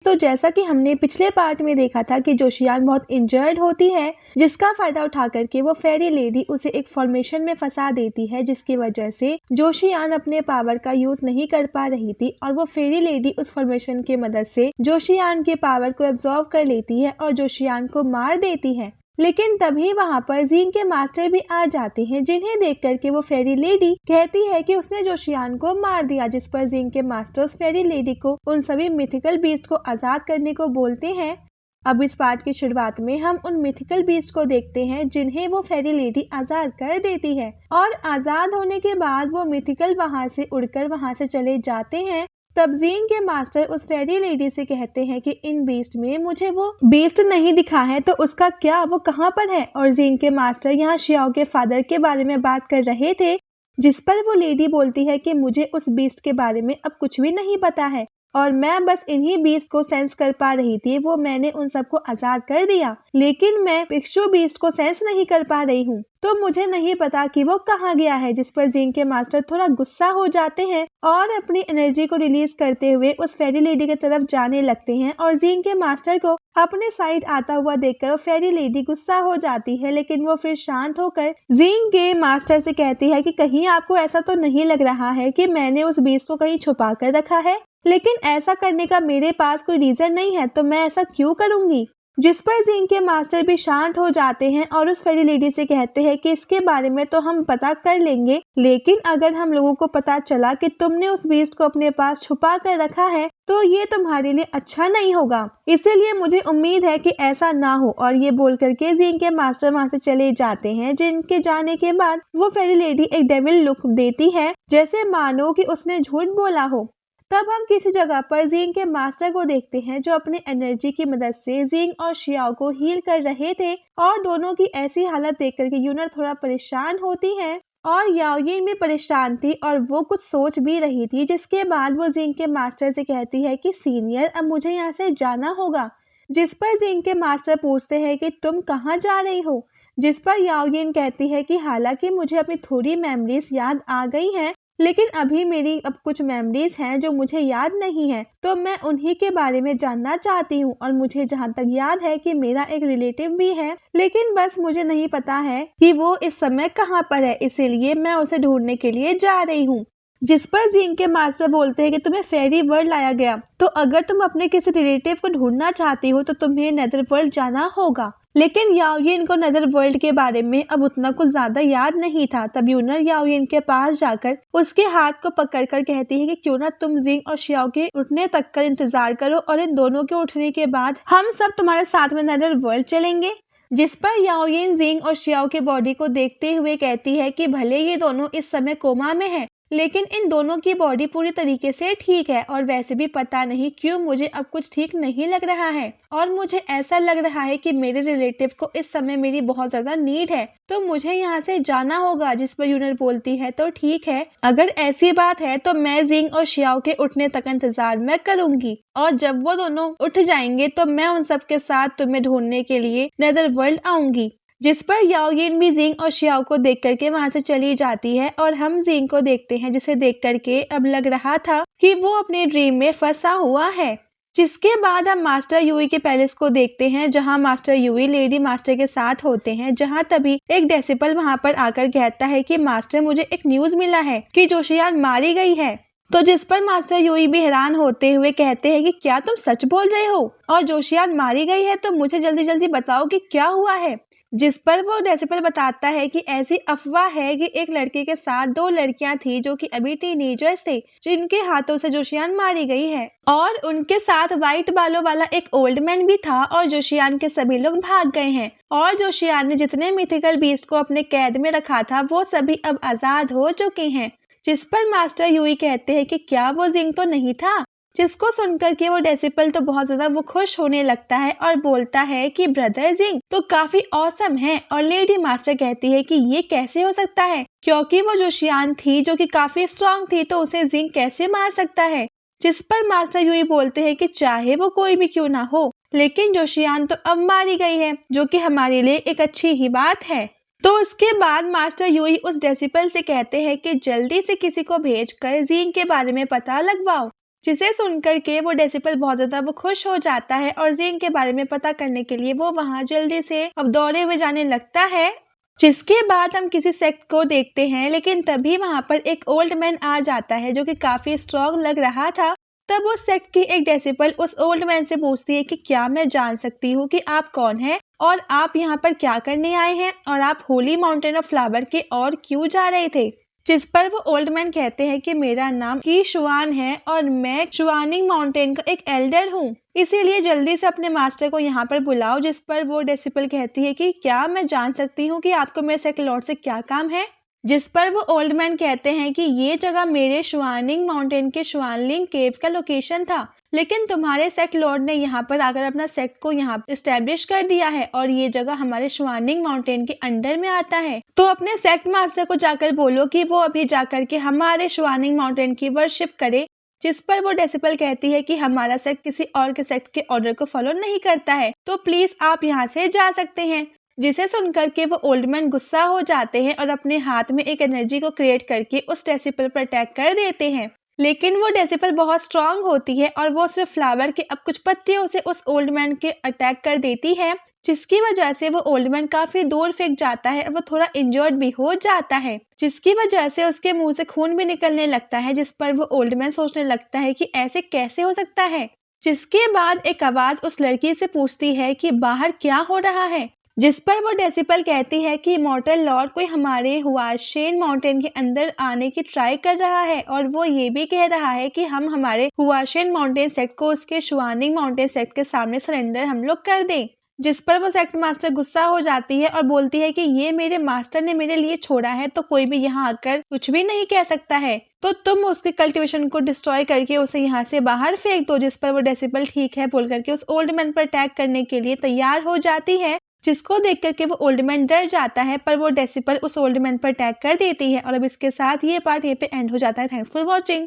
तो जैसा कि हमने पिछले पार्ट में देखा था कि जोशियान बहुत इंजर्ड होती है, जिसका फायदा उठा करके वो फेरी लेडी उसे एक फॉर्मेशन में फंसा देती है, जिसकी वजह से जोशियान अपने पावर का यूज नहीं कर पा रही थी और वो फेरी लेडी उस फॉर्मेशन की मदद से जोशियान के पावर को एब्जॉर्व कर लेती है और जोशियान को मार देती है। लेकिन तभी वहाँ पर जिंग के मास्टर भी आ जाते हैं, जिन्हें देख करके वो फेरी लेडी कहती है कि उसने जोशियान को मार दिया, जिस पर जिंग के मास्टर उस फेरी लेडी को उन सभी मिथिकल बीस्ट को आजाद करने को बोलते हैं। अब इस पार्ट की शुरुआत में हम उन मिथिकल बीस्ट को देखते हैं जिन्हें वो फेरी लेडी आजाद कर देती है और आजाद होने के बाद वो मिथिकल वहाँ से उड़कर वहाँ से चले जाते हैं। तब जिंग के मास्टर उस फेरी लेडी से कहते हैं कि इन बीस्ट में मुझे वो बीस्ट नहीं दिखा है, तो उसका क्या, वो कहाँ पर है। और जिंग के मास्टर यहाँ शियाओ के फादर के बारे में बात कर रहे थे, जिस पर वो लेडी बोलती है कि मुझे उस बीस्ट के बारे में अब कुछ भी नहीं पता है और मैं बस इन्हीं बीस्ट को सेंस कर पा रही थी, वो मैंने उन सबको आजाद कर दिया, लेकिन मैं पिक्चू बीस्ट को सेंस नहीं कर पा रही हूँ, तो मुझे नहीं पता कि वो कहाँ गया है। जिस पर जिंग के मास्टर थोड़ा गुस्सा हो जाते हैं और अपनी एनर्जी को रिलीज करते हुए उस फेरी लेडी की तरफ जाने लगते हैं और जिंग के मास्टर को अपने साइड आता हुआ देखकर फेरी लेडी गुस्सा हो जाती है, लेकिन वो फिर शांत होकर जिंग के मास्टर से कहती है कि कहीं आपको ऐसा तो नहीं लग रहा है कि मैंने उस बीस्ट को कहीं छुपा कर रखा है, लेकिन ऐसा करने का मेरे पास कोई रीजन नहीं है, तो मैं ऐसा क्यों करूंगी। जिस पर जिंग के मास्टर भी शांत हो जाते हैं और उस फेरी लेडी से कहते हैं कि इसके बारे में तो हम पता कर लेंगे, लेकिन अगर हम लोगों को पता चला कि तुमने उस बीस्ट को अपने पास छुपा कर रखा है तो ये तुम्हारे लिए अच्छा नहीं होगा, इसीलिए मुझे उम्मीद है कि ऐसा ना हो। और ये बोल करके जिंग के मास्टर वहाँ से चले जाते हैं। जिनके जाने के बाद वो फेरी लेडी एक डेविल लुक देती है, जैसे मानो कि उसने झूठ बोला हो। तब हम किसी जगह पर जिंग के मास्टर को देखते हैं जो अपने एनर्जी की मदद से जिंग और शियाओ को हील कर रहे थे और दोनों की ऐसी हालत देखकर के यूनर थोड़ा परेशान होती है और याओयिन भी परेशान थी और वो कुछ सोच भी रही थी। जिसके बाद वो जिंग के मास्टर से कहती है कि सीनियर, अब मुझे यहाँ से जाना होगा। जिस पर जिंग के मास्टर पूछते हैं कि तुम कहाँ जा रही हो, जिस पर याओयिन कहती है कि हालांकि मुझे अपनी थोड़ी मेमोरीज याद आ गई हैं, लेकिन अभी मेरी अब कुछ मेमोरीज हैं जो मुझे याद नहीं है, तो मैं उन्हीं के बारे में जानना चाहती हूँ। और मुझे जहाँ तक याद है कि मेरा एक रिलेटिव भी है, लेकिन बस मुझे नहीं पता है कि वो इस समय कहाँ पर है, इसीलिए मैं उसे ढूंढने के लिए जा रही हूँ। जिस पर जिंग के मास्टर बोलते हैं कि तुम्हें फेरी वर्ल्ड लाया गया, तो अगर तुम अपने किसी रिलेटिव को ढूंढना चाहती हो तो तुम्हें नेदर वर्ल्ड जाना होगा। लेकिन याओयिन को नेदर वर्ल्ड के बारे में अब उतना कुछ ज्यादा याद नहीं था। तब यूनर याओयिन के पास जाकर उसके हाथ को पकड़कर कहती है कि क्यों ना तुम जिंग और शियाओ के उठने तक का इंतजार करो और इन दोनों के उठने के बाद हम सब तुम्हारे साथ में नेदर वर्ल्ड चलेंगे। जिस पर याओयिन जिंग और शियाओ के बॉडी को देखते हुए कहती है कि भले ये दोनों इस समय कोमा में है, लेकिन इन दोनों की बॉडी पूरी तरीके से ठीक है और वैसे भी पता नहीं क्यों मुझे अब कुछ ठीक नहीं लग रहा है और मुझे ऐसा लग रहा है कि मेरे रिलेटिव को इस समय मेरी बहुत ज्यादा नीड है, तो मुझे यहाँ से जाना होगा। जिस पर यूनर बोलती है तो ठीक है, अगर ऐसी बात है तो मैं जिंग और शियाओ के उठने तक इंतजार मैं करूंगी और जब वो दोनों उठ जाएंगे तो मैं उन सब के साथ तुम्हें ढूंढने के लिए नेदर वर्ल्ड आऊंगी। जिस पर याओयिन भी जिंग और शियाओ को देख करके वहां से चली जाती है और हम जिंग को देखते हैं, जिसे देख करके अब लग रहा था कि वो अपने ड्रीम में फंसा हुआ है। जिसके बाद हम मास्टर यूई के पैलेस को देखते हैं, जहां मास्टर यूई लेडी मास्टर के साथ होते हैं। जहां तभी एक डेसिपल वहां पर आकर कहता है कि मास्टर, मुझे एक न्यूज मिला है कि जोशियान मारी गई है। तो जिस पर मास्टर यूई भी हैरान होते हुए कहते हैं कि क्या तुम सच बोल रहे हो और जोशियान मारी गई है, तो मुझे जल्दी जल्दी बताओ कि क्या हुआ है। जिस पर वो डेसिपल बताता है कि ऐसी अफवाह है कि एक लड़के के साथ दो लड़कियां थी जो कि अभी टीनेजर्स थे, जिनके हाथों से जोशियान मारी गई है और उनके साथ व्हाइट बालों वाला एक ओल्ड मैन भी था और जोशियान के सभी लोग भाग गए हैं और जोशियान ने जितने मिथिकल बीस्ट को अपने कैद में रखा था वो सभी अब आजाद हो चुके हैं। जिस पर मास्टर यूई कहते हैं कि क्या वो जिंग तो नहीं था। जिसको सुनकर के वो डेसिपल तो बहुत ज्यादा वो खुश होने लगता है और बोलता है कि ब्रदर जिंग तो काफी औसम है। और लेडी मास्टर कहती है कि ये कैसे हो सकता है, क्योंकि वो जोशियान थी जो कि काफी स्ट्रांग थी, तो उसे जिंग कैसे मार सकता है। जिस पर मास्टर यूई बोलते हैं कि चाहे वो कोई भी क्यों ना हो, लेकिन जोशियान तो अब मारी गई है, जो कि हमारे लिए एक अच्छी ही बात है। तो उसके बाद मास्टर यूई उस डेसिपल से कहते हैं कि जल्दी से किसी को भेजकर जिंग के बारे में पता लगवाओ जिसे सुनकर के वो डेसिपल बहुत ज्यादा वो खुश हो जाता है और जिंग के बारे में पता करने के लिए वो वहाँ जल्दी से अब दौड़े हुए जाने लगता है। जिसके बाद हम किसी सेक्ट को देखते हैं, लेकिन तभी वहाँ पर एक ओल्ड मैन आ जाता है जो कि काफी स्ट्रॉन्ग लग रहा था। तब उस सेक्ट की एक डेसिपल उस ओल्ड मैन से पूछती है कि क्या मैं जान सकती हूँ कि आप कौन हैं और आप यहाँ पर क्या करने आए हैं और आप होली माउंटेन ऑफ फ्लावर के और क्यों जा रहे थे। जिस पर वो ओल्ड मैन कहते हैं कि मेरा नाम की शुआन है और मैं शुआनिंग माउंटेन का एक एल्डर हूँ, इसीलिए जल्दी से अपने मास्टर को यहाँ पर बुलाओ। जिस पर वो डेसिपल कहती है कि क्या मैं जान सकती हूँ कि आपको मेरे सेक्ट लॉर्ड से क्या काम है। जिस पर वो ओल्ड मैन कहते हैं कि ये जगह मेरे शुआनिंग माउंटेन के शुआनलिंग केव का लोकेशन था, लेकिन तुम्हारे सेक्ट लॉर्ड ने यहाँ पर आकर अपना सेक्ट को यहाँ एस्टेब्लिश कर दिया है और ये जगह हमारे शुआनिंग माउंटेन के अंडर में आता है। तो अपने सेक्ट मास्टर को जाकर बोलो कि वो अभी जाकर के हमारे शुआनिंग माउंटेन की वर्शिप करे। जिस पर वो डेसिपल कहती है कि हमारा सेक्ट किसी और के सेक्ट के ऑर्डर को फॉलो नहीं करता है, तो प्लीज आप यहाँ से जा सकते हैं। जिसे सुनकर के वो ओल्ड मैन गुस्सा हो जाते हैं और अपने हाथ में एक एनर्जी को क्रिएट करके उस डेसिपल पर अटैक कर देते हैं। लेकिन वो डेसिपल बहुत स्ट्रांग होती है और वो सिर्फ फ्लावर के अब कुछ पत्तियों से उस ओल्ड मैन के अटैक कर देती है, जिसकी वजह से वो ओल्ड मैन काफी दूर फेंक जाता है और वो थोड़ा इंजर्ड भी हो जाता है, जिसकी वजह से उसके मुंह से खून भी निकलने लगता है। जिस पर वो ओल्ड मैन सोचने लगता है कि ऐसे कैसे हो सकता है। जिसके बाद एक आवाज उस लड़की से पूछती है कि बाहर क्या हो रहा है। जिस पर वो डेसिपल कहती है कि इमॉर्टल लॉर्ड कोई हमारे हुआशेन माउंटेन के अंदर आने की ट्राई कर रहा है और वो ये भी कह रहा है कि हम हमारे हुआशेन माउंटेन सेक्ट को उसके शुआनिंग माउंटेन सेक्ट के सामने सरेंडर हम लोग कर दें। जिस पर वो सेक्ट मास्टर गुस्सा हो जाती है और बोलती है कि ये मेरे मास्टर ने मेरे लिए छोड़ा है, तो कोई भी यहाँ आकर कुछ भी नहीं कह सकता है, तो तुम उसके कल्टीवेशन को डिस्ट्रॉय करके उसे यहाँ से बाहर फेंक दो। जिस पर वो डेसिपल ठीक है बोल करके उस ओल्ड मैन पर अटैक करने के लिए तैयार हो जाती है, जिसको देख करके वो ओल्ड मैन डर जाता है, पर वो डेसिपल उस ओल्ड मैन पर अटैक कर देती है। और अब इसके साथ ये पार्ट यहाँ पे एंड हो जाता है। Thanks for watching.